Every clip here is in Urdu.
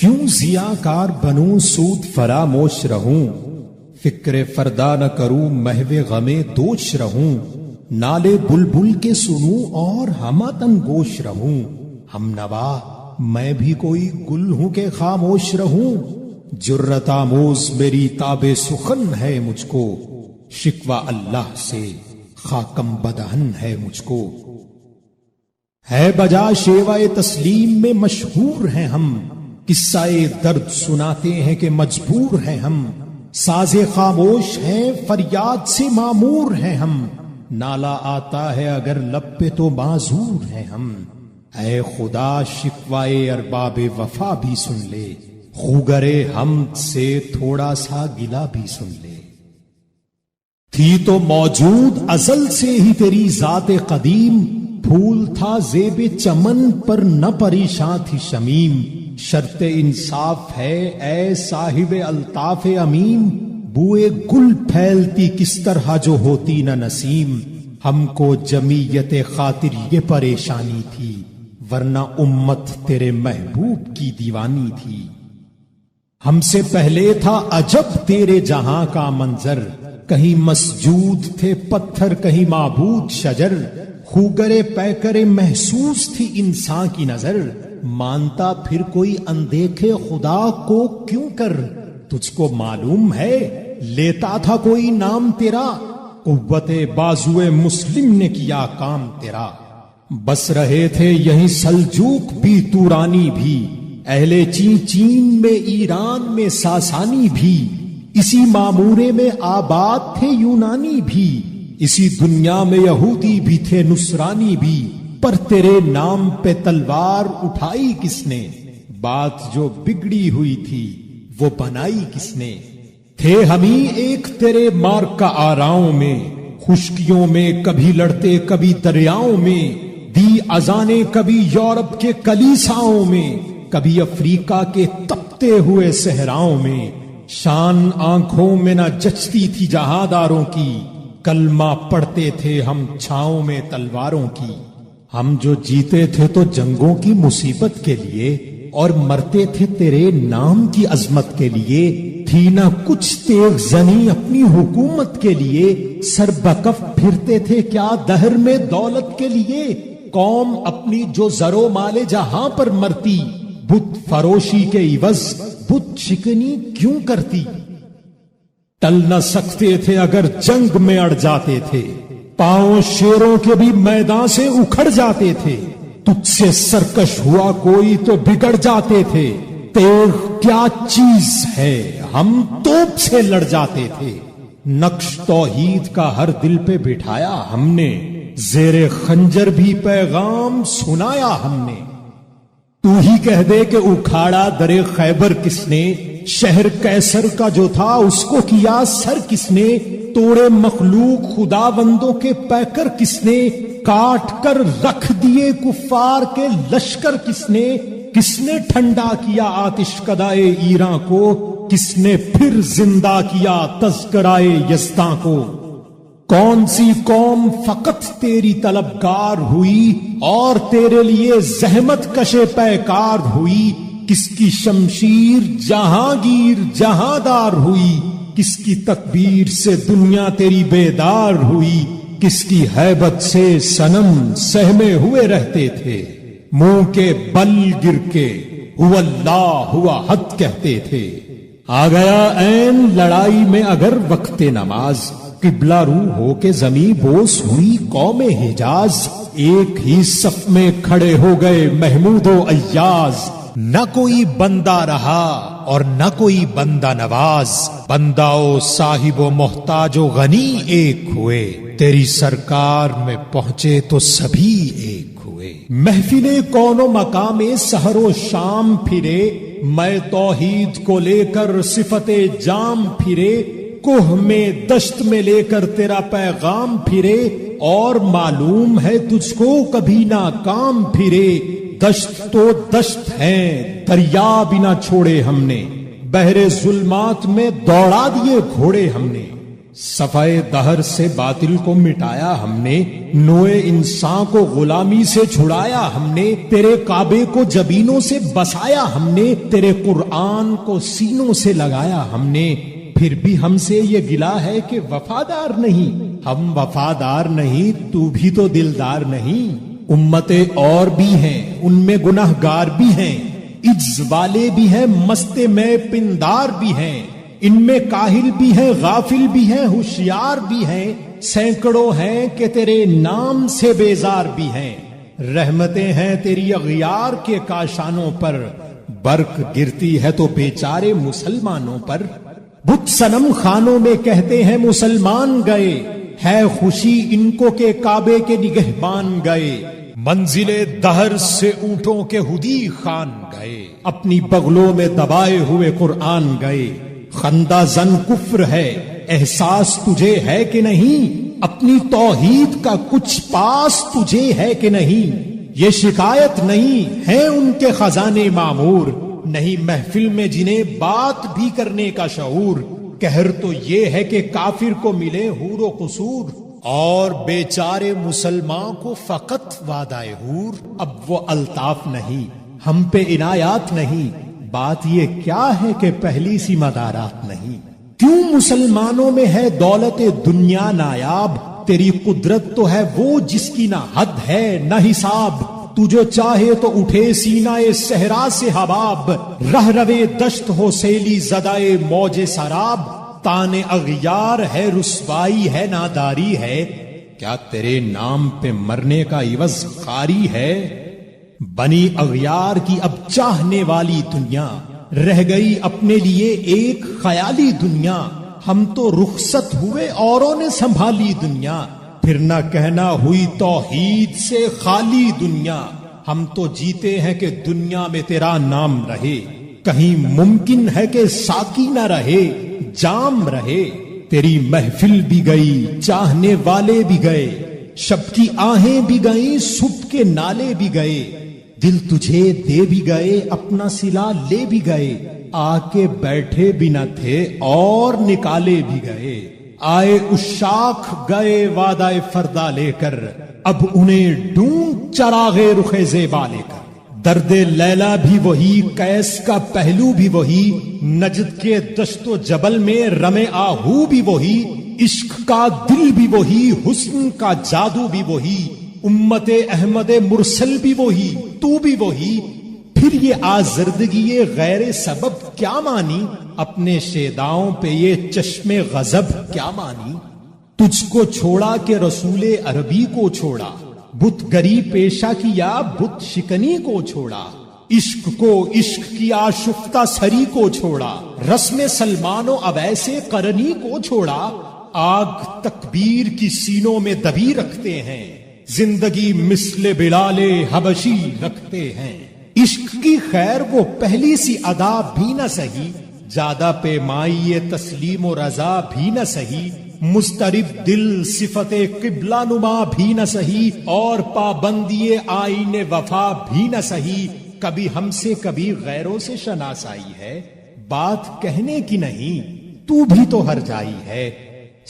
کیوں ضیاءکار بنوں سود فراموش رہوں، فکر فردا نہ کروں محو غم دوش رہوں، نالے بلبل کے سنوں اور ہماتن گوش رہوں، ہم نوا میں بھی کوئی گل ہوں کہ خاموش رہوں، جرت آموز میری تاب سخن ہے مجھ کو، شکوہ اللہ سے خاکم بدہن ہے مجھ کو، ہے بجا شیوہ تسلیم میں مشہور ہیں ہم، قصہ درد سناتے ہیں کہ مجبور ہیں ہم، ساز خاموش ہیں فریاد سے معمور ہیں ہم، نالا آتا ہے اگر لب پہ تو معذور ہیں ہم، اے خدا شکوائے ارباب وفا بھی سن لے، خوگرے حمد سے تھوڑا سا گلا بھی سن لے، تھی تو موجود ازل سے ہی تیری ذات قدیم، پھول تھا زیب چمن پر نہ پریشاں تھی شمیم، شرط انصاف ہے اے صاحب الطاف امین، بوئے گل پھیلتی کس طرح جو ہوتی نہ نسیم، ہم کو جمیت خاطر یہ پریشانی تھی، ورنہ امت تیرے محبوب کی دیوانی تھی، ہم سے پہلے تھا عجب تیرے جہاں کا منظر، کہیں مسجود تھے پتھر کہیں معبود شجر، خوگرے پیکرے محسوس تھی انسان کی نظر، مانتا پھر کوئی اندیکھے خدا کو کیوں کر، تجھ کو معلوم ہے لیتا تھا کوئی نام تیرا، قوت بازوئے مسلم نے کیا کام تیرا، بس رہے تھے یہیں سلجوق بھی تورانی بھی، اہل چین میں ایران میں ساسانی بھی، اسی معمورے میں آباد تھے یونانی بھی، اسی دنیا میں یہودی بھی تھے نصرانی بھی، پر تیرے نام پہ تلوار اٹھائی کس نے، بات جو بگڑی ہوئی تھی وہ بنائی کس نے، تھے ہمیں ایک تیرے مارکا آراؤں میں، خشکیوں میں کبھی لڑتے کبھی دریاؤں میں، دی اذانیں کبھی یورپ کے کلیساؤں میں، کبھی افریقہ کے تپتے ہوئے صحراؤں میں، شان آنکھوں میں نہ جچتی تھی جہاداروں کی، کلمہ پڑھتے تھے ہم چھاؤں میں تلواروں کی، ہم جو جیتے تھے تو جنگوں کی مصیبت کے لیے، اور مرتے تھے تیرے نام کی عظمت کے لیے، تھی نہ کچھ تیغ زنی اپنی حکومت کے لیے، سر بکف پھرتے تھے کیا دہر میں دولت کے لیے، قوم اپنی جو زر و مال جہاں پر مرتی، بت فروشی کے عوض بت شکنی کیوں کرتی، ٹل نہ سکتے تھے اگر جنگ میں اڑ جاتے تھے، پاؤں شیروں کے بھی میدان سے اکھڑ جاتے تھے، تجھ سے سرکش ہوا کوئی تو بگڑ جاتے تھے، تیغ کیا چیز ہے ہم توپ سے لڑ جاتے تھے، نقش توحید کا ہر دل پہ بٹھایا ہم نے، زیر خنجر بھی پیغام سنایا ہم نے، تو ہی کہہ دے کہ اکھاڑا در خیبر کس نے، شہر کیسر کا جو تھا اس کو کیا سر کس نے، توڑے مخلوق خدا بندوں کے پیکر کس نے، کاٹ کر رکھ دیے کفار کے لشکر کس نے ٹھنڈا کیا آتش کدائے ایران کو، کس نے پھر زندہ کیا تذکرائے یزداں کو، کون سی قوم فقط تیری طلبگار ہوئی اور تیرے لیے زحمت کشے پیکار ہوئی، کس کی شمشیر جہانگیر جہاندار ہوئی، کس کی تکبیر سے دنیا تیری بیدار ہوئی، کس کی ہیبت سے صنم سہمے ہوئے رہتے تھے، منہ کے بل گر کے ہوا اللہ ہوا حد کہتے تھے، آ گیا عین لڑائی میں اگر وقت نماز، قبلہ رو ہو کے زمیں بوس ہوئی قوم حجاز، ایک ہی صف میں کھڑے ہو گئے محمود و ایاز، نہ کوئی بندہ رہا اور نہ کوئی بندہ نواز، بندہ و صاحب و محتاج و غنی ایک ہوئے، تیری سرکار میں پہنچے تو سبھی ایک ہوئے، محفل کون و مقام سحر و شام پھرے، میں توحید کو لے کر صفت جام پھرے، کوہ میں دشت میں لے کر تیرا پیغام پھرے، اور معلوم ہے تجھ کو کبھی ناکام پھرے، دشت تو دشت ہیں دریا بنا چھوڑے ہم نے، بحر ظلمات میں دوڑا دیے گھوڑے ہم نے، صفائے دہر سے باطل کو مٹایا ہم نے، نوئے انسان کو غلامی سے چھڑایا ہم نے، تیرے کعبے کو جبینوں سے بسایا ہم نے، تیرے قرآن کو سینوں سے لگایا ہم نے، پھر بھی ہم سے یہ گلا ہے کہ وفادار نہیں۔ ہم وفادار نہیں تو بھی تو دلدار نہیں۔ امتیں اور بھی ہیں، ان میں گنہگار بھی ہیں، عجز والے بھی ہیں، مست میں پندار بھی ہیں، ان میں کاہل بھی ہیں، غافل بھی ہیں، ہوشیار بھی ہیں، سینکڑوں ہیں کہ تیرے نام سے بیزار بھی ہیں۔ رحمتیں ہیں تیری اغیار کے کاشانوں پر، برق گرتی ہے تو بیچارے مسلمانوں پر۔ بت صنم خانوں میں کہتے ہیں مسلمان گئے، ہے خوشی ان کو کہ کعبے کے نگہبان گئے۔ منزل دہر سے اونٹوں کے ہدی خان گئے، اپنی بغلوں میں دبائے ہوئے قرآن گئے۔ خندہ زن کفر ہے، احساس تجھے ہے کہ نہیں؟ اپنی توحید کا کچھ پاس تجھے ہے کہ نہیں؟ یہ شکایت نہیں ہے ان کے خزانے معمور، نہیں محفل میں جنہیں بات بھی کرنے کا شعور۔ کہر تو یہ ہے کہ کافر کو ملے حور و قصور، اور بیچارے مسلمان کو فقط وعدہ حور۔ اب وہ الطاف نہیں، ہم پہ عنایات نہیں، بات یہ کیا ہے کہ پہلی سی مدارات نہیں۔ کیوں مسلمانوں میں ہے دولت دنیا نایاب؟ تیری قدرت تو ہے وہ جس کی نہ حد ہے نہ حساب۔ تو جو چاہے تو اٹھے سینہ صحرا سے حباب، رہ روے دشت ہو سیلی زدائے موج سراب۔ تان اغیار ہے، رسوائی ہے، ناداری ہے، کیا تیرے نام پہ مرنے کا عوض خاری ہے؟ بنی اغیار کی اب چاہنے والی دنیا، رہ گئی اپنے لیے ایک خیالی دنیا۔ ہم تو رخصت ہوئے اوروں نے سنبھالی دنیا، پھر نہ کہنا ہوئی توحید سے خالی دنیا۔ ہم تو جیتے ہیں کہ دنیا میں تیرا نام رہے، کہیں ممکن ہے کہ ساقی نہ رہے، جام رہے۔ تیری محفل بھی گئی، چاہنے والے بھی گئے، شب کی آہیں بھی گئیں، صبح کے نالے بھی گئے۔ دل تجھے دے بھی گئے، اپنا صلہ لے بھی گئے، آ کے بیٹھے بھی نہ تھے اور نکالے بھی گئے۔ آئے اشاک گئے وعدہ فردا لے کر، اب انہیں ڈھونڈ چراغے رخ زیبا لے کر۔ درد لیلا بھی وہی، قیس کا پہلو بھی وہی، نجد کے دشت و جبل میں رم آہو بھی وہی، عشق کا دل بھی وہی، حسن کا جادو بھی وہی، امت احمد مرسل بھی وہی، تو بھی وہی۔ پھر یہ آزردگی غیر سبب کیا مانی؟ اپنے شیداؤں پہ یہ چشم غضب کیا مانی؟ تجھ کو چھوڑا کہ رسول عربی کو چھوڑا، بت گری پیشہ کیا، بت شکنی کو چھوڑا، عشق کو عشق کی آشفتہ سری کو چھوڑا، رسم سلمان و اویسے قرنی کو چھوڑا۔ آگ تکبیر کی سینوں میں دبی رکھتے ہیں، زندگی مثل بلال حبشی رکھتے ہیں۔ عشق کی خیر وہ پہلی سی ادا بھی نہ سہی، زیادہ پیمائی تسلیم و رضا بھی نہ سہی، مضطرب دل صفت قبلہ نما بھی نہ سہی، اور پابندی آئین وفا بھی نہ سہی۔ کبھی ہم سے کبھی غیروں سے شناسائی ہے، بات کہنے کی نہیں، تو بھی تو ہر جائی ہے۔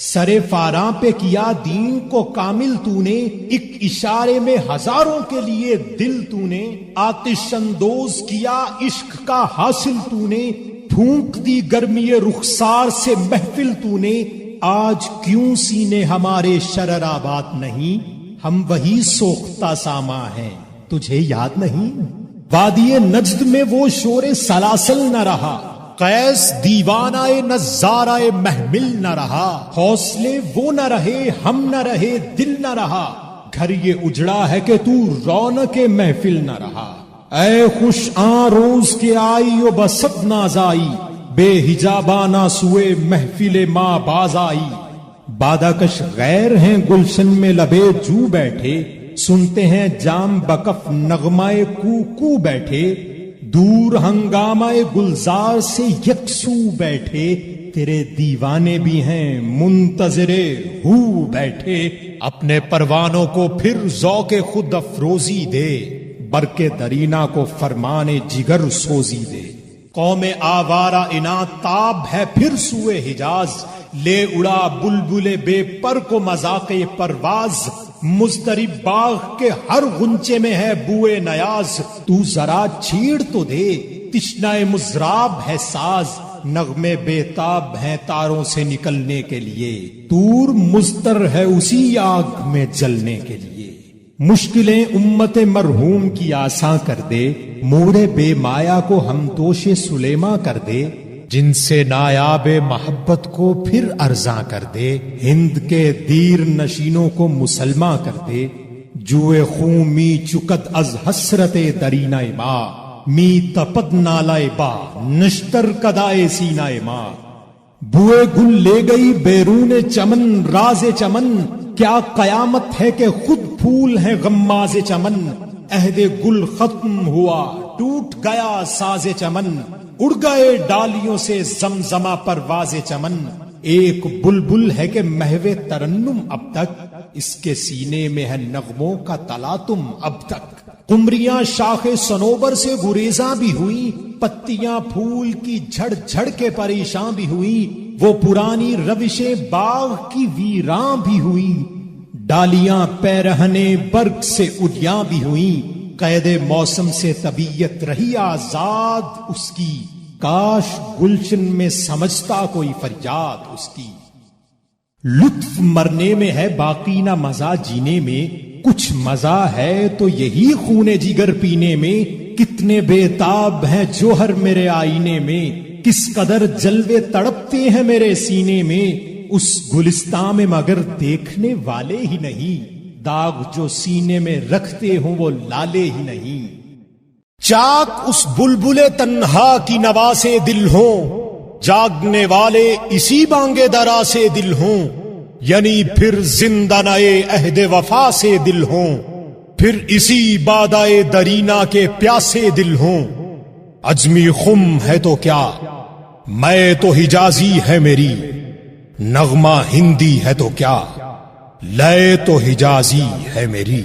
سرے فاراں پہ کیا دین کو کامل تو نے، ایک اشارے میں ہزاروں کے لیے دل تو نے، آتش اندوز کیا عشق کا حاصل تو نے، پھونک دی گرمی رخسار سے محفل تو نے۔ آج کیوں سینے ہمارے شرر آباد نہیں؟ ہم وہی سوختہ ساما ہیں، تجھے یاد نہیں؟ وادی نجد میں وہ شور سلاسل نہ رہا، قیس دیوانہ نظارہ محمل نہ رہا، حوصلے وہ نہ رہے، ہم نہ رہے، دل نہ رہا، گھر یہ اجڑا ہے کہ تو رونق محفل نہ رہا۔ اے خوش آن روز کے آئی و بسد نازائی، بے حجابانہ سوئے محفل ماں باز آئی۔ باداکش غیر ہیں گلشن میں لبے جو بیٹھے، سنتے ہیں جام بکف نغمائے کو کو بیٹھے، دور ہنگامہ گلزار سے یکسو بیٹھے، تیرے دیوانے بھی ہیں منتظرے ہو بیٹھے۔ اپنے پروانوں کو پھر ذوق خود افروزی دے، برق درینا کو فرمان جگر سوزی دے۔ قوم آوارہ انات تاب ہے پھر سوئے حجاز، لے اڑا بلبل بے پر کو مذاق پرواز، مضطرب باغ کے ہر غنچے میں ہے بوئے نیاز، تو ذرا چھیڑ تو دے تشنہ مضراب ہے ساز، نغمے بےتاب ہیں تاروں سے نکلنے کے لیے، طور مضطر ہے اسی آگ میں جلنے کے لیے، مشکلیں امت مرحوم کی آساں کر دے، موڑے بے مایا کو ہم توش سلیماں کر دے، جن سے نایاب محبت کو پھر ارزاں کر دے، ہند کے دیر نشینوں کو مسلماں کر دے، جوئے خون می چکد از حسرت درینہ ماں، می تپد نالائے با نشتر کدائے سینہ ماں، بوئے گل لے گئی بیرون چمن راز چمن، کیا قیامت ہے کہ خود پھول ہے غماز چمن، عہد گل ختم ہوا ٹوٹ گیا ساز چمن، اڑ گئے ڈالیوں سے زمزمہ پرواز چمن، ایک بلبل ہے کہ محو ترنم اب تک، اس کے سینے میں ہے نغموں کا تلاطم اب تک، قمریاں شاخ صنوبر سے گریزاں بھی ہوئی، پتیاں پھول کی جھڑ جھڑ کے پریشاں بھی ہوئی، وہ پرانی روشیں باغ کی ویراں بھی ہوئی، ڈالیاں پیرہنے برگ سے اڈیاں بھی ہوئیں، قید موسم سے طبیعت رہی آزاد اس کی، کاش گلشن میں سمجھتا کوئی فریاد اس کی، لطف مرنے میں ہے باقی نہ مزہ جینے میں، کچھ مزہ ہے تو یہی خون جگر پینے میں، کتنے بےتاب ہیں جوہر میرے آئینے میں، کس قدر جلوے تڑپتے ہیں میرے سینے میں، اس گلستان میں مگر دیکھنے والے ہی نہیں، داغ جو سینے میں رکھتے ہوں وہ لالے ہی نہیں، چاک اس بلبل تنہا کی نوا سے دل ہوں، جاگنے والے اسی بانگے درا سے دل ہوں، یعنی پھر زندہ نئے عہد وفا سے دل ہوں، پھر اسی بادائے درینا کے پیاسے دل ہوں، عجمی خم ہے تو کیا میں تو حجازی ہے میری، نغمہ ہندی ہے تو کیا لے تو حجازی ہے میری۔